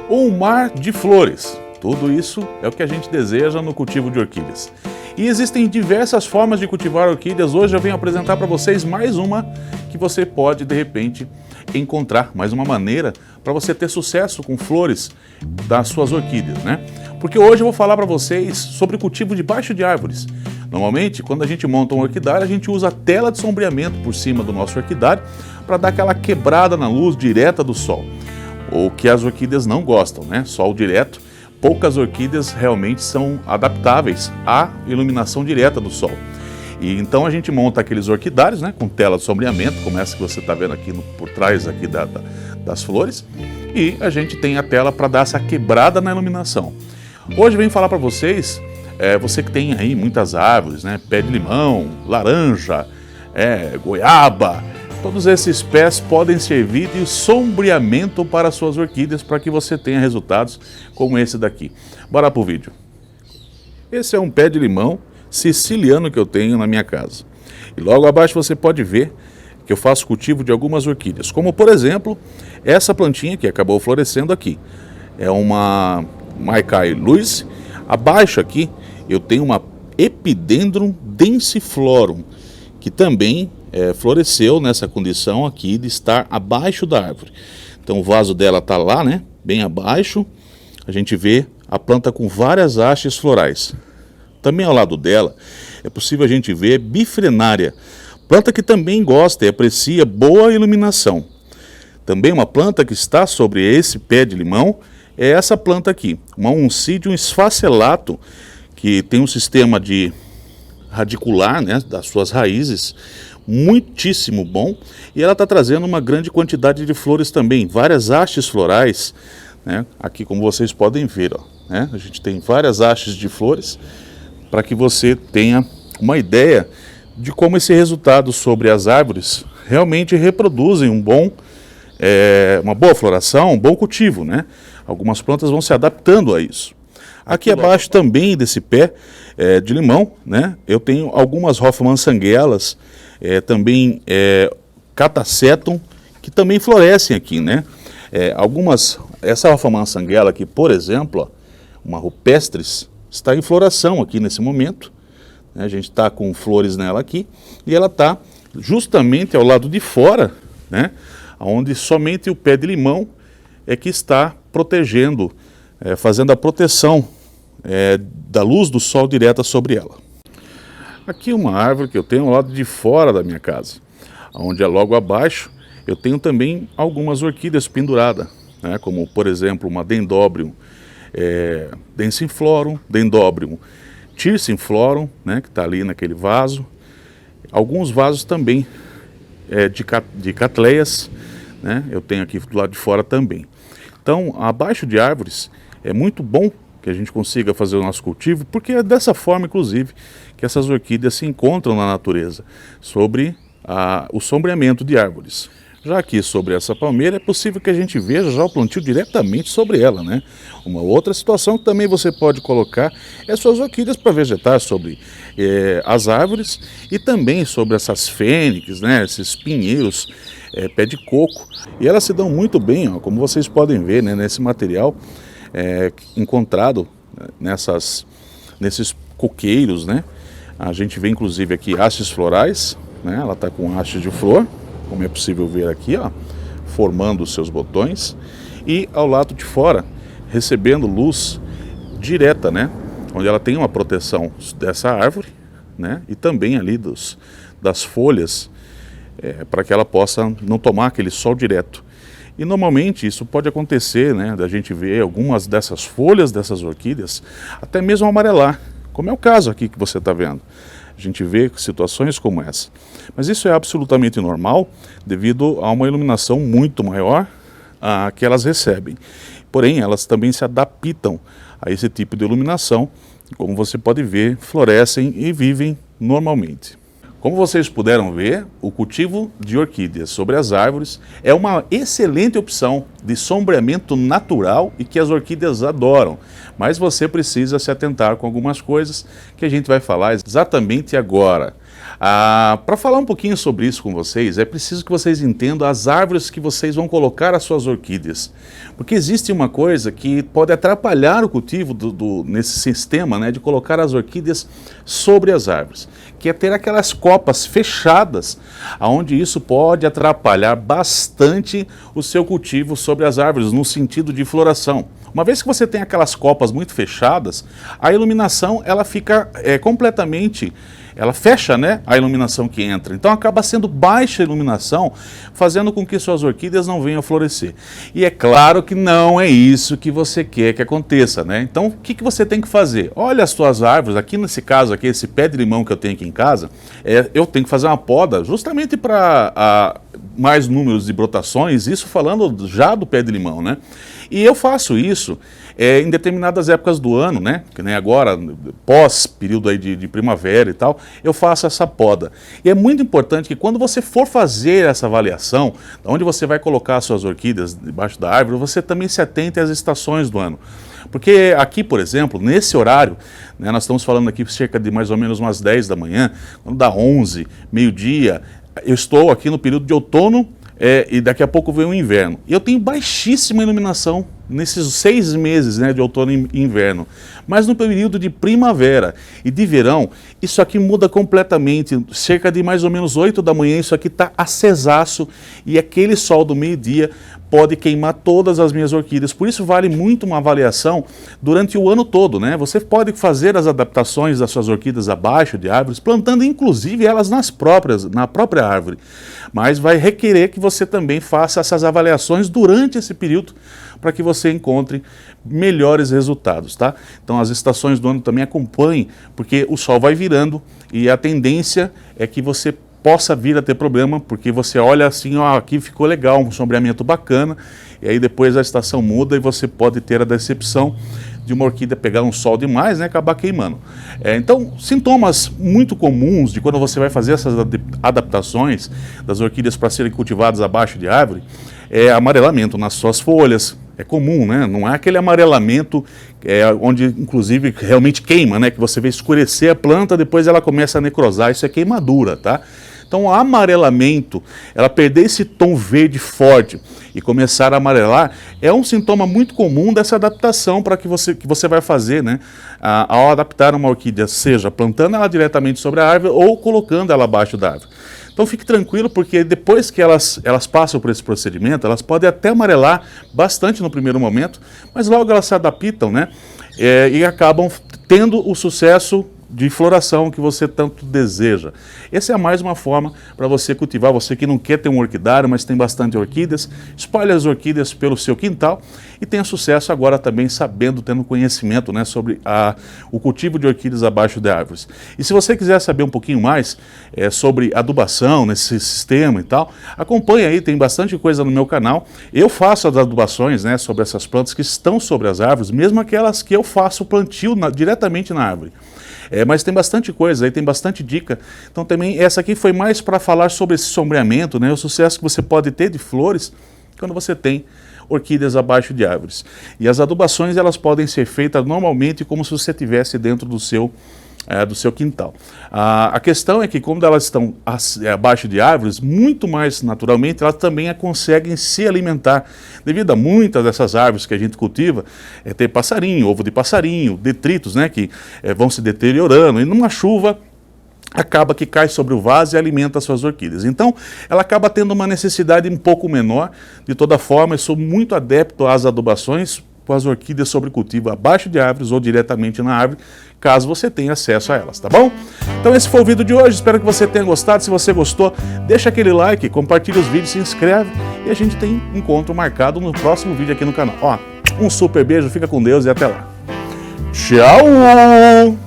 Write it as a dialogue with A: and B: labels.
A: ou um mar de flores. Tudo isso é o que a gente deseja no cultivo de orquídeas. E existem diversas formas de cultivar orquídeas. Hoje eu venho apresentar para vocês mais uma que você pode, de repente, encontrar, mais uma maneira para você ter sucesso com flores das suas orquídeas, né? Porque hoje eu vou falar para vocês sobre o cultivo debaixo de árvores. Normalmente, quando a gente monta um orquidário, a gente usa tela de sombreamento por cima do nosso orquidário para dar aquela quebrada na luz direta do sol. O que as orquídeas não gostam, né? Sol direto. Poucas orquídeas realmente são adaptáveis à iluminação direta do sol. E então a gente monta aqueles orquidários, né, com tela de sombreamento, como essa que você está vendo aqui por trás aqui das flores, e a gente tem a tela para dar essa quebrada na iluminação. Hoje eu venho falar para vocês, você que tem aí muitas árvores, né, pé de limão, laranja, goiaba, todos esses pés podem servir de sombreamento para suas orquídeas para que você tenha resultados como esse daqui. Bora pro vídeo. Esse é um pé de limão siciliano que eu tenho na minha casa. E logo abaixo você pode ver que eu faço cultivo de algumas orquídeas, como por exemplo, essa plantinha que acabou florescendo aqui. É uma Maikai Louise. Abaixo aqui eu tenho uma Epidendrum densiflorum, que também floresceu nessa condição aqui de estar abaixo da árvore. Então o vaso dela está lá, né, bem abaixo. A gente vê a planta com várias hastes florais. Também ao lado dela é possível a gente ver Bifrenaria, planta que também gosta e aprecia boa iluminação. Também uma planta que está sobre esse pé de limão é essa planta aqui, uma Oncidium esfacelato, que tem um sistema de radicular, né, das suas raízes muitíssimo bom, e ela está trazendo uma grande quantidade de flores também, várias hastes florais, né? Aqui como vocês podem ver, ó, né? A gente tem várias hastes de flores, para que você tenha uma ideia de como esse resultado sobre as árvores realmente reproduzem uma boa floração, um bom cultivo, né? Algumas plantas vão se adaptando a isso. Aqui abaixo também desse pé de limão, né, eu tenho algumas Hoffmann sanguelas, também Catasetum, que também florescem aqui, né? Essa Hoffmann sanguela aqui, por exemplo, ó, uma rupestris, está em floração aqui nesse momento, né? A gente está com flores nela aqui, e ela está justamente ao lado de fora, né, onde somente o pé de limão é que está protegendo, fazendo a proteção da luz do sol direta sobre ela. Aqui uma árvore que eu tenho ao lado de fora da minha casa, onde é logo abaixo, eu tenho também algumas orquídeas penduradas, né, como por exemplo uma Dendrobium densiflorum, Dendrobium thyrsinflorum, né, que está ali naquele vaso. Alguns vasos também de catleias, né, eu tenho aqui do lado de fora também. Então, abaixo de árvores, é muito bom que a gente consiga fazer o nosso cultivo, porque é dessa forma, inclusive, que essas orquídeas se encontram na natureza, sobre o sombreamento de árvores. Já aqui sobre essa palmeira, é possível que a gente veja já o plantio diretamente sobre ela, né? Uma outra situação que também você pode colocar é suas orquídeas para vegetar sobre as árvores e também sobre essas fênix, né? Esses pinheiros, pé de coco. E elas se dão muito bem, ó, como vocês podem ver, né, nesse material encontrado nesses coqueiros, né? A gente vê inclusive aqui hastes florais, né? Ela está com hastes de flor, como é possível ver aqui, ó, formando os seus botões, e ao lado de fora recebendo luz direta, né, onde ela tem uma proteção dessa árvore, né, e também ali das folhas, para que ela possa não tomar aquele sol direto. E normalmente isso pode acontecer, né, da gente ver algumas dessas folhas dessas orquídeas até mesmo amarelar, como é o caso aqui que você está vendo. A gente vê situações como essa. Mas isso é absolutamente normal devido a uma iluminação muito maior que elas recebem. Porém, elas também se adaptam a esse tipo de iluminação. Como você pode ver, florescem e vivem normalmente. Como vocês puderam ver, o cultivo de orquídeas sobre as árvores é uma excelente opção de sombreamento natural e que as orquídeas adoram. Mas você precisa se atentar com algumas coisas que a gente vai falar exatamente agora. Para falar um pouquinho sobre isso com vocês, é preciso que vocês entendam as árvores que vocês vão colocar as suas orquídeas. Porque existe uma coisa que pode atrapalhar o cultivo nesse sistema, né, de colocar as orquídeas sobre as árvores, que é ter aquelas copas fechadas, onde isso pode atrapalhar bastante o seu cultivo sobre as árvores, no sentido de floração. Uma vez que você tem aquelas copas muito fechadas, a iluminação ela fica completamente, ela fecha, né, a iluminação que entra. Então acaba sendo baixa a iluminação, fazendo com que suas orquídeas não venham a florescer. E é claro que não é isso que você quer que aconteça, né? Então o que você tem que fazer? Olha as suas árvores, aqui nesse caso, aqui, esse pé de limão que eu tenho aqui em casa, eu tenho que fazer uma poda justamente para mais números de brotações, isso falando já do pé de limão, né? E eu faço isso em determinadas épocas do ano, né? Que nem agora, pós período aí de primavera e tal, eu faço essa poda. E é muito importante que quando você for fazer essa avaliação, onde você vai colocar as suas orquídeas debaixo da árvore, você também se atente às estações do ano. Porque aqui, por exemplo, nesse horário, né, nós estamos falando aqui cerca de mais ou menos umas 10 da manhã, quando dá 11, meio-dia, eu estou aqui no período de outono, e daqui a pouco vem o inverno. E eu tenho baixíssima iluminação nesses 6 meses, né, de outono e inverno. Mas no período de primavera e de verão, isso aqui muda completamente. Cerca de mais ou menos 8 da manhã, isso aqui está acesaço e aquele sol do meio-dia pode queimar todas as minhas orquídeas. Por isso vale muito uma avaliação durante o ano todo, né? Você pode fazer as adaptações das suas orquídeas abaixo de árvores, plantando inclusive elas na própria árvore. Mas vai requerer que você também faça essas avaliações durante esse período para que você encontre melhores resultados, tá? Então as estações do ano também acompanhem, porque o sol vai virando e a tendência é que você possa vir a ter problema, porque você olha assim, ó, aqui ficou legal, um sombreamento bacana, e aí depois a estação muda e você pode ter a decepção de uma orquídea pegar um sol demais, né, acabar queimando. Então, sintomas muito comuns de quando você vai fazer essas adaptações das orquídeas para serem cultivadas abaixo de árvore, é amarelamento nas suas folhas. É comum, né? Não é aquele amarelamento onde, inclusive, realmente queima, né? Que você vê escurecer a planta, depois ela começa a necrosar. Isso é queimadura, tá? Então, o amarelamento, ela perder esse tom verde forte e começar a amarelar, é um sintoma muito comum dessa adaptação para que você vai fazer, né? Ao adaptar uma orquídea, seja plantando ela diretamente sobre a árvore ou colocando ela abaixo da árvore. Então fique tranquilo, porque depois que elas passam por esse procedimento, elas podem até amarelar bastante no primeiro momento, mas logo elas se adaptam, né? E acabam tendo o sucesso de floração que você tanto deseja. Essa é mais uma forma para você cultivar, você que não quer ter um orquidário, mas tem bastante orquídeas, espalhe as orquídeas pelo seu quintal e tenha sucesso agora também sabendo, tendo conhecimento, né, sobre o cultivo de orquídeas abaixo de árvores. E se você quiser saber um pouquinho mais sobre adubação nesse sistema e tal, acompanhe aí, tem bastante coisa no meu canal. Eu faço as adubações, né, sobre essas plantas que estão sobre as árvores, mesmo aquelas que eu faço o plantio diretamente na árvore. Mas tem bastante coisa aí, tem bastante dica. Então também essa aqui foi mais para falar sobre esse sombreamento, né, o sucesso que você pode ter de flores quando você tem orquídeas abaixo de árvores. E as adubações elas podem ser feitas normalmente como se você estivesse dentro do seu quintal. A questão é que quando elas estão abaixo de árvores, muito mais naturalmente, elas também conseguem se alimentar. Devido a muitas dessas árvores que a gente cultiva, tem passarinho, ovo de passarinho, detritos, né, que vão se deteriorando, e numa chuva acaba que cai sobre o vaso e alimenta as suas orquídeas. Então, ela acaba tendo uma necessidade um pouco menor. De toda forma, eu sou muito adepto às adubações com as orquídeas sobre cultivo abaixo de árvores ou diretamente na árvore, caso você tenha acesso a elas, tá bom? Então esse foi o vídeo de hoje, espero que você tenha gostado. Se você gostou, deixa aquele like, compartilha os vídeos, se inscreve e a gente tem encontro marcado no próximo vídeo aqui no canal. Ó, um super beijo, fica com Deus e até lá. Tchau!